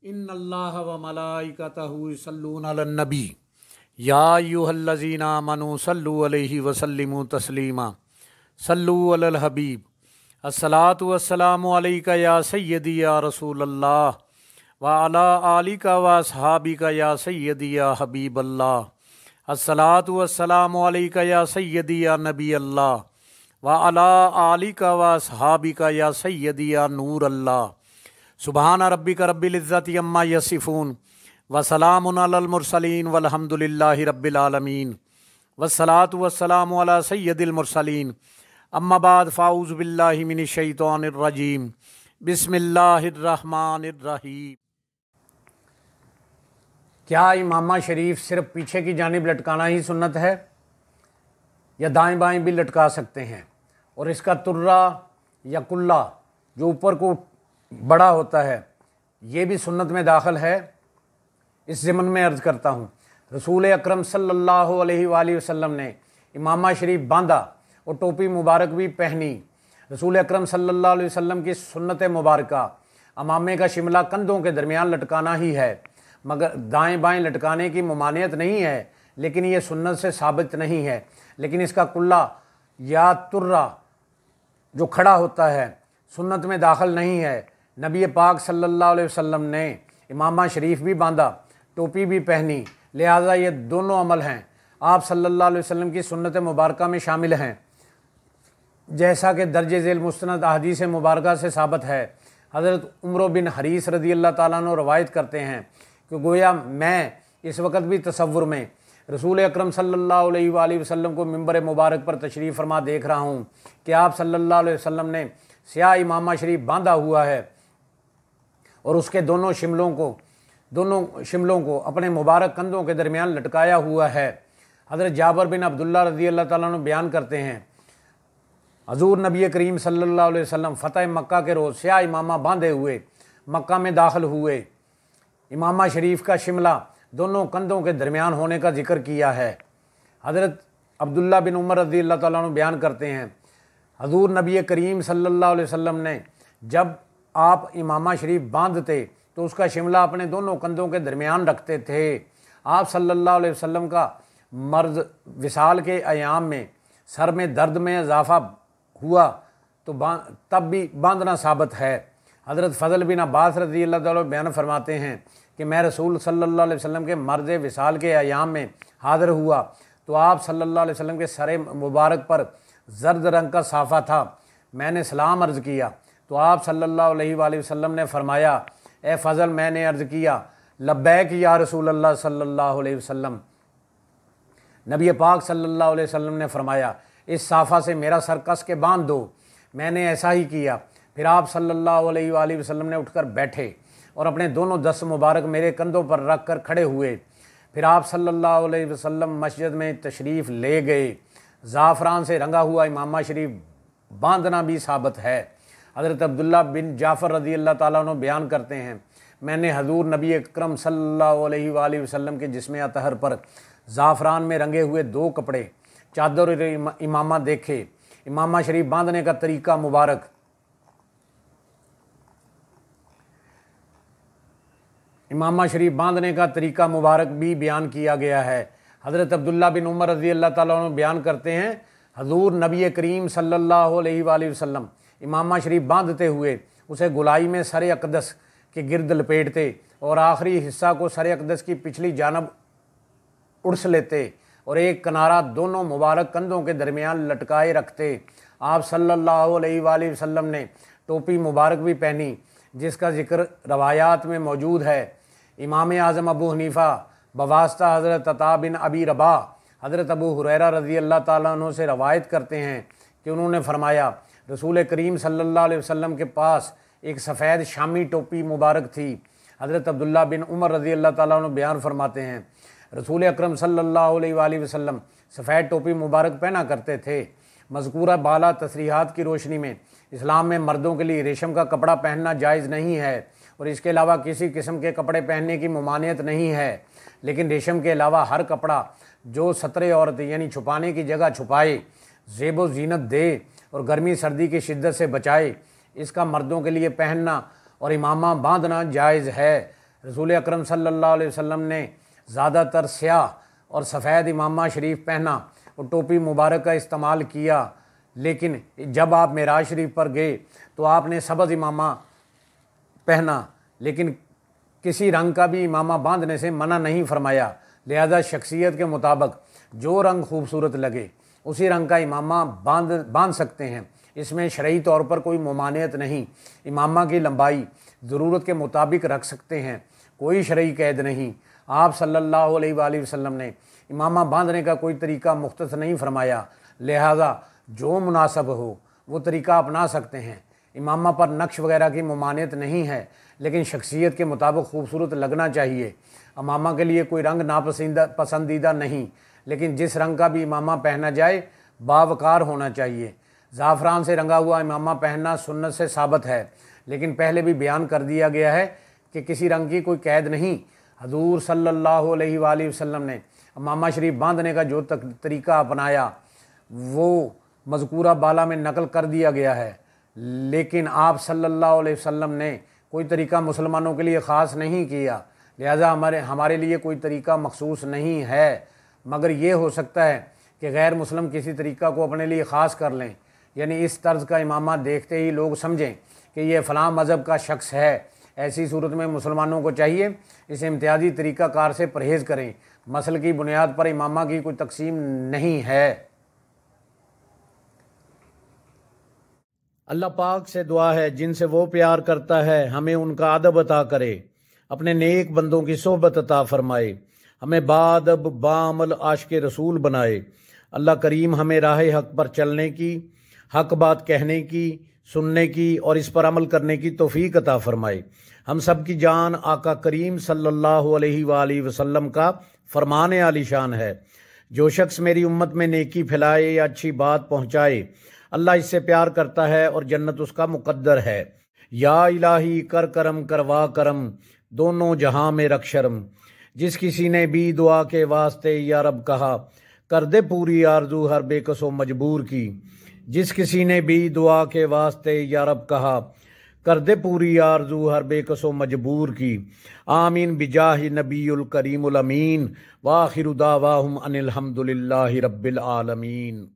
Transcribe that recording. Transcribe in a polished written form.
ان اللہ و ملائکتہ یصلون علی النبی یا ایھا الذین آمنوا صلوا علیہ وسلموا تسلیما صلو علی الحبیب الصلاۃ والسلام علیک یا سیدی یا رسول اللہ وعلی آلک و اصحابک یا سیدی یا حبیب اللہ الصلاۃ والسلام علیک یا سیدی یا نبی اللہ وعلی آلک و اصحابک یا سیدی یا نور اللہ سبحان ربک رب العزت عما یصفون وسلام علی المرسلین والحمد للہ رب العالمین والصلاۃ والسلام علی سید المرسلین اما بعد فاعوذ باللہ من الشیطان الرجیم بسم اللہ الرحمن الرحیم۔ کیا امامہ شریف صرف پیچھے کی جانب لٹکانا ہی سنت ہے یا دائیں بائیں بھی لٹکا سکتے ہیں؟ اور اس کا ترہ یا کلہ جو اوپر کو بڑا ہوتا ہے یہ بھی سنت میں داخل ہے؟ اس ضمن میں عرض کرتا ہوں، رسول اکرم صلی اللہ علیہ وآلہ وسلم نے امامہ شریف باندھا اور ٹوپی مبارک بھی پہنی۔ رسول اکرم صلی اللہ علیہ وسلم کی سنت مبارکہ امامے کا شملہ کندھوں کے درمیان لٹکانا ہی ہے، مگر دائیں بائیں لٹکانے کی ممانعت نہیں ہے، لیکن یہ سنت سے ثابت نہیں ہے۔ لیکن اس کا کلہ یا ترہ جو کھڑا ہوتا ہے سنت میں داخل نہیں ہے۔ نبی پاک صلی اللہ علیہ وسلم نے امامہ شریف بھی باندھا، ٹوپی بھی پہنی، لہٰذا یہ دونوں عمل ہیں آپ صلی اللہ علیہ وسلم کی سنت مبارکہ میں شامل ہیں، جیسا کہ درج ذیل مستند احادیث مبارکہ سے ثابت ہے۔ حضرت عمر بن حریث رضی اللہ تعالیٰ عنہ روایت کرتے ہیں کہ گویا میں اس وقت بھی تصور میں رسول اکرم صلی اللہ علیہ وآلہ وسلم کو ممبر مبارک پر تشریف فرما دیکھ رہا ہوں کہ آپ صلی اللہ علیہ وسلم نے سیاہ امامہ شریف باندھا ہوا ہے اور اس کے دونوں شملوں کو اپنے مبارک کندھوں کے درمیان لٹکایا ہوا ہے۔ حضرت جابر بن عبداللہ رضی اللہ تعالیٰ عنہ بیان کرتے ہیں، حضور نبی کریم صلی اللہ علیہ وسلم فتح مکہ کے روز سیاہ امامہ باندھے ہوئے مکہ میں داخل ہوئے۔ امامہ شریف کا شملہ دونوں کندھوں کے درمیان ہونے کا ذکر کیا ہے۔ حضرت عبداللہ بن عمر رضی اللہ تعالیٰ عنہ بیان کرتے ہیں، حضور نبی کریم صلی اللہ علیہ وسلم نے جب آپ امامہ شریف باندھتے تو اس کا شملہ اپنے دونوں کندھوں کے درمیان رکھتے تھے۔ آپ صلی اللہ علیہ وسلم کا مرض وصال کے ایام میں سر میں درد میں اضافہ ہوا تو تب بھی باندھنا ثابت ہے۔ حضرت فضل بن عباس رضی اللہ تعالیٰ بیان فرماتے ہیں کہ میں رسول صلی اللہ علیہ وسلم کے مرض وصال کے ایام میں حاضر ہوا تو آپ صلی اللہ علیہ وسلم کے سر مبارک پر زرد رنگ کا صافہ تھا۔ میں نے سلام عرض کیا تو آپ صلی اللہ علیہ وآلہ وسلم نے فرمایا، اے فضل، میں نے عرض کیا لبیک یا رسول اللہ صلی اللہ علیہ وسلم۔ نبی پاک صلی اللہ علیہ وسلم نے فرمایا، اس صافہ سے میرا سر کس کے باندھ دو۔ میں نے ایسا ہی کیا۔ پھر آپ صلی اللہ علیہ وآلہ وسلم نے اٹھ کر بیٹھے اور اپنے دونوں دست مبارک میرے کندھوں پر رکھ کر کھڑے ہوئے۔ پھر آپ صلی اللہ علیہ وسلم مسجد میں تشریف لے گئے۔ زعفران سے رنگا ہوا امامہ شریف باندھنا بھی ثابت ہے۔ حضرت عبداللہ بن جعفر رضی اللہ تعالیٰ عنہ بیان کرتے ہیں، میں نے حضور نبی اکرم صلی اللہ علیہ وآلہ وسلم کے جسم اطہر پر زعفران میں رنگے ہوئے 2 کپڑے، چادر اور امامہ دیکھے۔ امامہ شریف باندھنے کا طریقہ مبارک بھی بیان کیا گیا ہے۔ حضرت عبداللہ بن عمر رضی اللہ تعالیٰ عنہ بیان کرتے ہیں، حضور نبی کریم صلی اللہ علیہ وآلہ وسلم امامہ شریف باندھتے ہوئے اسے گلائی میں سر اقدس کے گرد لپیٹتے اور آخری حصہ کو سر اقدس کی پچھلی جانب اڑس لیتے اور ایک کنارہ دونوں مبارک کندھوں کے درمیان لٹکائے رکھتے۔ آپ صلی اللہ علیہ وآلہ وسلم نے ٹوپی مبارک بھی پہنی، جس کا ذکر روایات میں موجود ہے۔ امام اعظم ابو حنیفہ بواسطہ حضرت عطا بن ابی رباح حضرت ابو ہریرہ رضی اللہ تعالیٰ عنہ سے روایت کرتے ہیں کہ انہوں نے فرمایا، رسول کریم صلی اللہ علیہ وسلم کے پاس ایک سفید شامی ٹوپی مبارک تھی۔ حضرت عبداللہ بن عمر رضی اللہ تعالیٰ عنہ بیان فرماتے ہیں، رسول اکرم صلی اللہ علیہ وآلہ وسلم سفید ٹوپی مبارک پہنا کرتے تھے۔ مذکورہ بالا تصریحات کی روشنی میں اسلام میں مردوں کے لیے ریشم کا کپڑا پہننا جائز نہیں ہے اور اس کے علاوہ کسی قسم کے کپڑے پہننے کی ممانعت نہیں ہے، لیکن ریشم کے علاوہ ہر کپڑا جو ستر عورت یعنی چھپانے کی جگہ چھپائے، زیب و زینت دے اور گرمی سردی کی شدت سے بچائے، اس کا مردوں کے لیے پہننا اور امامہ باندھنا جائز ہے۔ رسول اکرم صلی اللہ علیہ وسلم نے زیادہ تر سیاہ اور سفید امامہ شریف پہنا اور ٹوپی مبارک کا استعمال کیا، لیکن جب آپ معراج شریف پر گئے تو آپ نے سبز امامہ پہنا، لیکن کسی رنگ کا بھی امامہ باندھنے سے منع نہیں فرمایا۔ لہذا شخصیت کے مطابق جو رنگ خوبصورت لگے اسی رنگ کا امامہ باندھ سکتے ہیں، اس میں شرعی طور پر کوئی ممانعت نہیں۔ امامہ کی لمبائی ضرورت کے مطابق رکھ سکتے ہیں، کوئی شرعی قید نہیں۔ آپ صلی اللہ علیہ وآلہ وسلم نے امامہ باندھنے کا کوئی طریقہ مختص نہیں فرمایا، لہذا جو مناسب ہو وہ طریقہ اپنا سکتے ہیں۔ امامہ پر نقش وغیرہ کی ممانعت نہیں ہے، لیکن شخصیت کے مطابق خوبصورت لگنا چاہیے۔ امامہ کے لیے کوئی رنگ پسندیدہ نہیں، لیکن جس رنگ کا بھی امامہ پہنا جائے باوقار ہونا چاہیے۔ زعفران سے رنگا ہوا امامہ پہننا سنت سے ثابت ہے، لیکن پہلے بھی بیان کر دیا گیا ہے کہ کسی رنگ کی کوئی قید نہیں۔ حضور صلی اللہ علیہ وآلہ وسلم نے امامہ شریف باندھنے کا جو طریقہ اپنایا وہ مذکورہ بالا میں نقل کر دیا گیا ہے، لیکن آپ صلی اللہ علیہ وسلم نے کوئی طریقہ مسلمانوں کے لیے خاص نہیں کیا، لہذا ہمارے لیے کوئی طریقہ مخصوص نہیں ہے، مگر یہ ہو سکتا ہے کہ غیر مسلم کسی طریقہ کو اپنے لیے خاص کر لیں، یعنی اس طرز کا امامہ دیکھتے ہی لوگ سمجھیں کہ یہ فلاں مذہب کا شخص ہے۔ ایسی صورت میں مسلمانوں کو چاہیے اس امتیازی طریقہ کار سے پرہیز کریں۔ مسل کی بنیاد پر امامہ کی کوئی تقسیم نہیں ہے۔ اللہ پاک سے دعا ہے جن سے وہ پیار کرتا ہے ہمیں ان کا ادب عطا کرے، اپنے نیک بندوں کی صحبت عطا فرمائے، ہمیں بادب بعمل عاشق رسول بنائے۔ اللہ کریم ہمیں راہ حق پر چلنے کی، حق بات کہنے کی، سننے کی اور اس پر عمل کرنے کی توفیق عطا فرمائے۔ ہم سب کی جان آقا کریم صلی اللہ علیہ وآلہ وسلم کا فرمان عالی شان ہے، جو شخص میری امت میں نیکی پھیلائے یا اچھی بات پہنچائے اللہ اس سے پیار کرتا ہے اور جنت اس کا مقدر ہے۔ یا الہی کر کرم کروا کرم، دونوں جہاں میں رکھ شرم۔ جس کسی نے بھی دعا کے واسطے یا رب کہا، کر دے پوری آرزو ہر بے کس و مجبور کی۔ جس کسی نے بھی دعا کے واسطے یا رب کہا، کر دے پوری آرزو ہر بے کس و مجبور کی۔ آمین بجاہ نبی الکریم الامین، وآخر دعواہم ان الحمد للہ رب العالمین۔